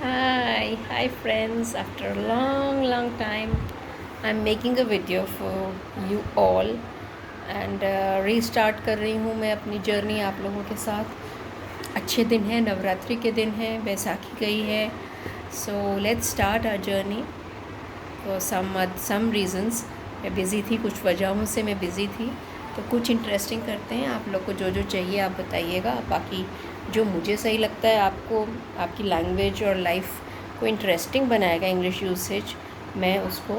Hi friends. After a long time, I'm making a video for you all and restart कर रही हूँ मैं अपनी जर्नी आप लोगों के साथ। अच्छे दिन हैं, नवरात्रि के दिन हैं, बैसाखी गई है। So let's start our journey. For some reasons मैं बिज़ी थी, कुछ वजहों से मैं बिज़ी थी, तो कुछ इंटरेस्टिंग करते हैं। आप लोग को जो चाहिए आप बताइएगा। बाकी जो मुझे सही लगता है, आपको आपकी लैंग्वेज और लाइफ को इंटरेस्टिंग बनाएगा, इंग्लिश यूसेज, मैं उसको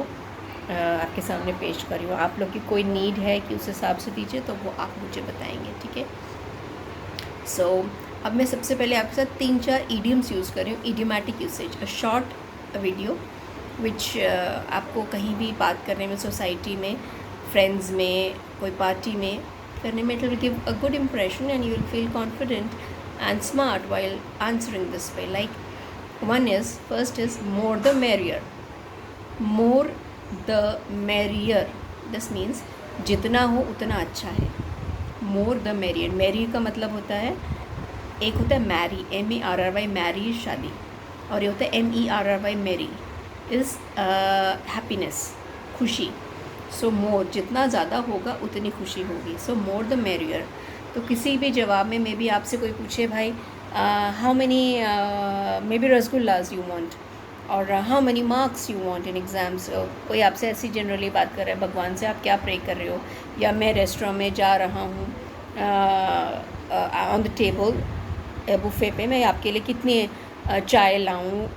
आपके सामने पेश कर रही हूँ। आप लोग की कोई नीड है कि उस हिसाब से दीजिए तो वो आप मुझे बताएंगे, ठीक है। सो अब मैं सबसे पहले आपके साथ 3-4 ईडियम्स यूज़ कर रही हूँ। Idiomatic usage, a short video which आपको कहीं भी बात करने में, सोसाइटी में, फ्रेंड्स में, कोई पार्टी में करने में, it will give a good impression and you will feel confident and smart while answering this way. Like first is more the merrier. More the merrier. This means जितना हो उतना अच्छा है। More the merrier. Merry का मतलब होता है, एक होता है मैरी, MERRY, मैरी शादी, और ये होता है MERRY, मेरी इज़ हैप्पीनेस, खुशी। सो मोर, जितना ज़्यादा होगा उतनी खुशी होगी। सो मोर द मेरियर। तो किसी भी जवाब में मे बी आपसे कोई पूछे, भाई how many maybe rasgullas you want, और how many marks you want in exams. कोई आपसे ऐसी जनरली बात कर रहा है, भगवान से आप क्या प्रे कर रहे हो, या मैं रेस्टोरेंट में जा रहा हूँ, ऑन द टेबल बुफ़े पे मैं आपके लिए कितनी चाय लाऊँ,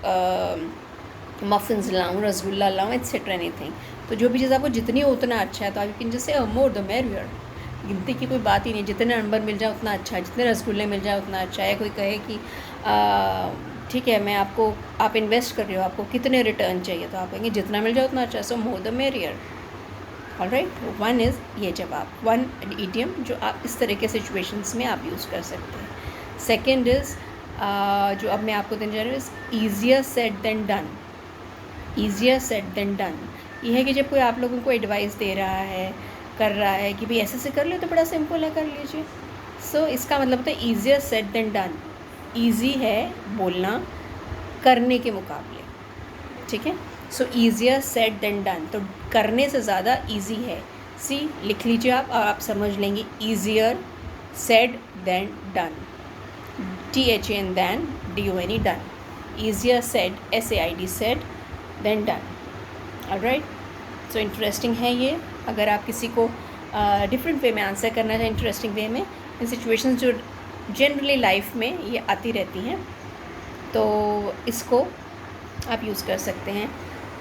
मफ़िन्स लाऊँ, रसगुल्ला लाऊँ, एट्सेट्रा एनीथिंग। तो जो भी चीज़ आपको जितनी हो उतना अच्छा है, तो आप can just say more the merrier. गिनती की कोई बात ही नहीं, जितने नंबर मिल जाए उतना अच्छा है, जितने रसगुल्ले मिल जाए उतना अच्छा है। कोई कहे कि ठीक है, मैं आपको, आप इन्वेस्ट कर रहे हो, आपको कितने रिटर्न चाहिए, तो आप कहेंगे जितना मिल जाए उतना अच्छा है। So more the merrier. Alright, one is ये जवाब, वन इडियम जो आप इस तरह के सिचुएशंस में आप यूज़ कर सकते हैं। सेकेंड इज़ जो अब मैं आपको देने जा रही हूँ, easier said than done. Easier said than done ये है कि जब कोई आप लोगों को एडवाइस दे रहा है, कर रहा है कि भाई ऐसे से कर लो, तो बड़ा सिंपल है, कर लीजिए। सो इसका मतलब होता है easier said than done. Easy है बोलना करने के मुकाबले, ठीक है। So easier said than done, तो करने से ज़्यादा ईजी है। सी लिख लीजिए आप, और आप समझ लेंगे। Easier said than done, THAN than DONE done. Easier said SAID said than done. Alright, so interesting है ये। अगर आप किसी को डिफरेंट वे में आंसर करना चाहें, इंटरेस्टिंग वे में, इन सिचुएशंस जो जनरली लाइफ में ये आती रहती हैं, तो इसको आप यूज़ कर सकते हैं।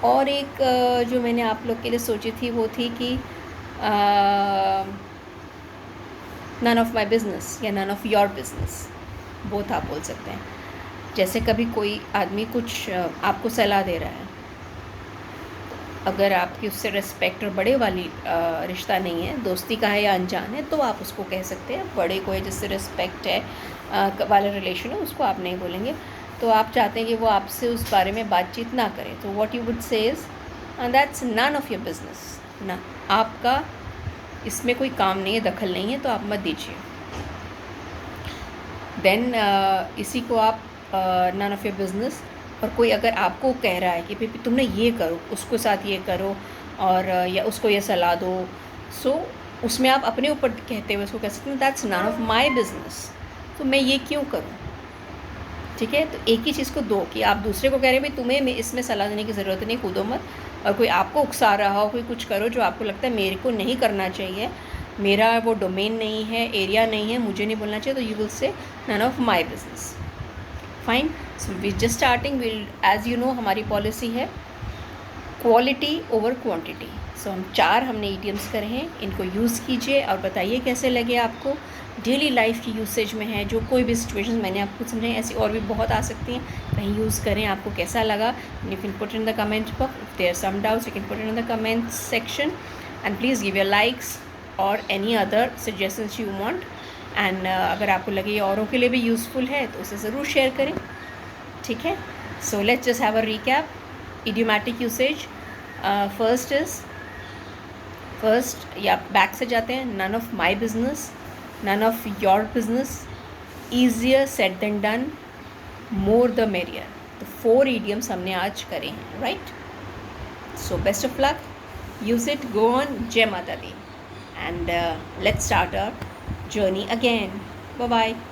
और एक जो मैंने आप लोग के लिए सोची थी वो थी कि नन ऑफ माई बिज़नेस या none of your business, both आप बोल सकते हैं। जैसे कभी कोई आदमी कुछ आपको सलाह दे रहा है, अगर आपकी उससे रिस्पेक्ट और बड़े वाली रिश्ता नहीं है, दोस्ती का है या अनजान है, तो आप उसको कह सकते हैं। बड़े को है जिससे रिस्पेक्ट है वाला रिलेशन है, उसको आप नहीं बोलेंगे। तो आप चाहते हैं कि वो आपसे उस बारे में बातचीत ना करें, तो what you would say is that's none of your business. ना, आपका इसमें कोई काम नहीं है, दखल नहीं है, तो आप मत दीजिए। देन इसी को आप नन ऑफ योर बिजनेस। और कोई अगर आपको कह रहा है कि भाई तुमने ये करो, उसको साथ ये करो, और या उसको ये सलाह दो, सो उसमें आप अपने ऊपर कहते हुए उसको कह सकते हैं that's none of my business, तो मैं ये क्यों करूँ, ठीक है। तो एक ही चीज़ को दो, कि आप दूसरे को कह रहे हैं भाई तुम्हें इसमें सलाह देने की ज़रूरत नहीं, कूदो मत। और कोई आपको उकसा रहा हो, कोई कुछ करो जो आपको लगता है मेरे को नहीं करना चाहिए, मेरा वो डोमेन नहीं है, एरिया नहीं है, मुझे नहीं बोलना चाहिए, तो you will say none of my business. Fine. So we just starting, will as you know हमारी पॉलिसी है क्वालिटी ओवर क्वांटिटी। सो हम 4 हमने ईडियम्स करे हैं, इनको यूज़ कीजिए और बताइए कैसे लगे आपको। डेली लाइफ की यूसेज में है, जो कोई भी सिचुएशन मैंने आपको समझाई, ऐसी और भी बहुत आ सकती हैं, कहीं यूज़ करें, आपको कैसा लगा। You can put in the comment box, if there some doubts you can put in the comment section, and please give your likes और any other suggestions you want. And अगर आपको लगे ये औरों के लिए भी यूज़फुल है तो उसे ज़रूर शेयर करें, ठीक है। So let's just have a recap. Idiomatic usage, first या बैक से जाते हैं, none of my business, none of your business, easier said than done, more the merrier. तो 4 idioms हमने आज करे हैं, right? So best of luck, use it, go on, जय माता दी, and let's start our journey again. Bye bye.